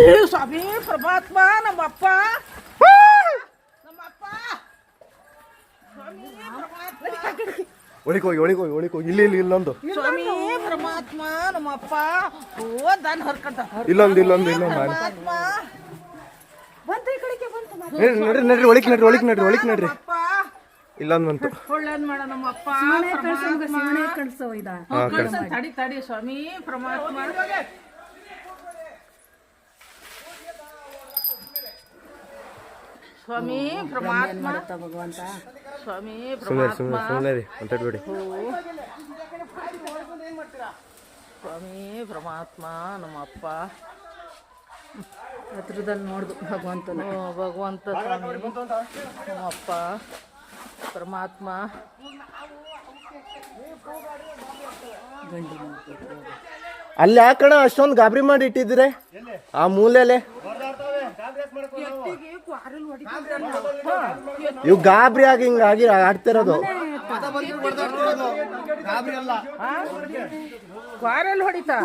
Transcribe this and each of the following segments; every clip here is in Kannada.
ಸ್ವಾಮಿ ಪರಮಾತ್ಮ ನಮ್ಮಪ್ಪ ಒಳಿಕೋಗಿ ಇಲ್ಲಿ ಇಲ್ಲೊಂದು ಸ್ವಾಮಿ ಪರಮಾತ್ಮ ನಮ್ಮಪ್ಪ ಓ ದಾನ್ ಹರ್ಕಂತ ಇಲ್ಲೊಂದು ಪರಮಾತ್ಮ ನಡ್ರಿ ಒಳಿಕ್ ನಡ್ರಿ ಇಲ್ಲೊಂದು ಬಂತು ಒಳ್ಳೇದ್ ಮಾಡ ನಮ್ಮಪ್ಪ ತಡಿ ಸ್ವಾಮಿ ಪರಮಾತ್ಮ ಸ್ವಾಮಿ ಪರಮಾತ್ಮ ಭಗವಂತ ಸ್ವಾಮಿ ಸುಮ್ಮನೆ ಮಾತಾಡ್ಬೇಡಿ ಸ್ವಾಮಿ ಪರಮಾತ್ಮ ನಮ್ಮಪ್ಪ ಹತ್ರದಲ್ಲಿ ನೋಡ್ದು ಭಗವಂತನ ಭಗವಂತ ಸ್ವಾಮಿ ನಮ್ಮಪ್ಪ ಪರಮಾತ್ಮ ಅಲ್ಲಿ ಯಾಕಣ ಅಷ್ಟೊಂದು ಗಾಬರಿ ಮಾಡಿ ಇಟ್ಟಿದ್ರೆ ಆ ಮೂಲೆಲೆ ಇವು ಗಾಬರಿ ಆಗಿ ಹಿಂಗಾಗಿ ಆಡ್ತಿರೋದು ಕ್ವಾರಲ್ ಹೊಡಿತಾ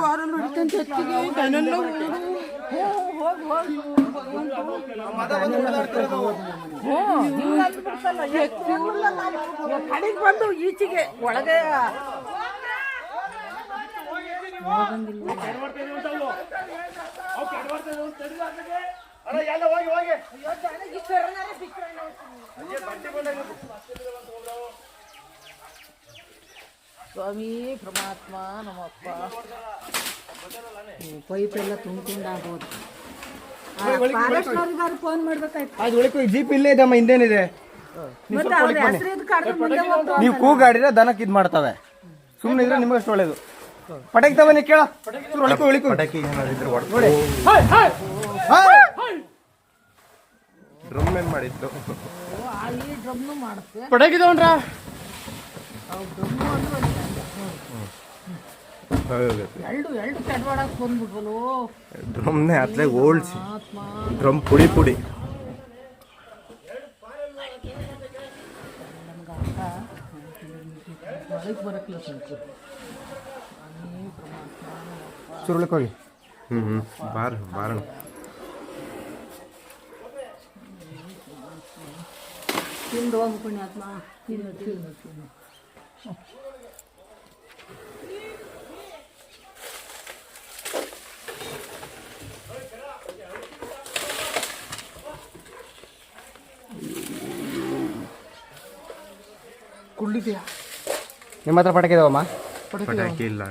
ಕಡೆಗೆ ಬಂದು ಈಚೆಗೆ ಒಳಗೆ ಸ್ವಾಮಿ ಪರಮಾತ್ಮ ನಮ್ಮಪ್ಪ ಪೈಪ್ ಎಲ್ಲ ತುಂಬ್ಕೊಂಡಾಗ್ಬೋದು ಫೋನ್ ಮಾಡ್ಬೇಕಾಯ್ತು ಅದು ಉಳಿಕೋ ಜೀಪ್ ಇಲ್ಲೇ ಇದಮ್ಮ ಹಿಂದೇನಿದೆ ನೀವು ಕೂಗಾಡಿದ್ರೆ ದನಕ್ಕೆ ಇದ್ ಮಾಡ್ತವೆ ಸುಮ್ಮನೆ ಇದ್ರೆ ನಿಮಗಷ್ಟು ಒಳ್ಳೇದು ಪಟಾಕಿ ತವನಿ ಕೇಳ ಪಟಾಕಿ ನೋಡಿ ಡ್ರಮ್ ಏನ್ ಮಾಡಿತ್ತು ಪಟಾಕಿ ತಗೊಂಡ್ರ ಎರಡು ಕೆಡವಾಡಕ್ ಬಂದ್ಬಿಟ್ವಲು ಡ್ರಮ್ನೇ ಅತ್ಲೆ ಓಲ್ಸಿ ಡ್ರಮ್ ಪುಡಿ ಸುರುಳಕ್ಕೆ ಹೋಗಿ ಬಾರಣ ತಿಂದು ಹೋಗು ಪುಣ್ಯಾತ್ಮ ತಿನ್ನು ಕುಳ್ಳಿದ್ಯಾ ನಿಮ್ಮ ಹತ್ರ ಪಟಾಕಿ ಇದಾವಮ್ಮ ಪಟಾಕಿ ಇಲ್ಲ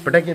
ಪಟಾಕಿ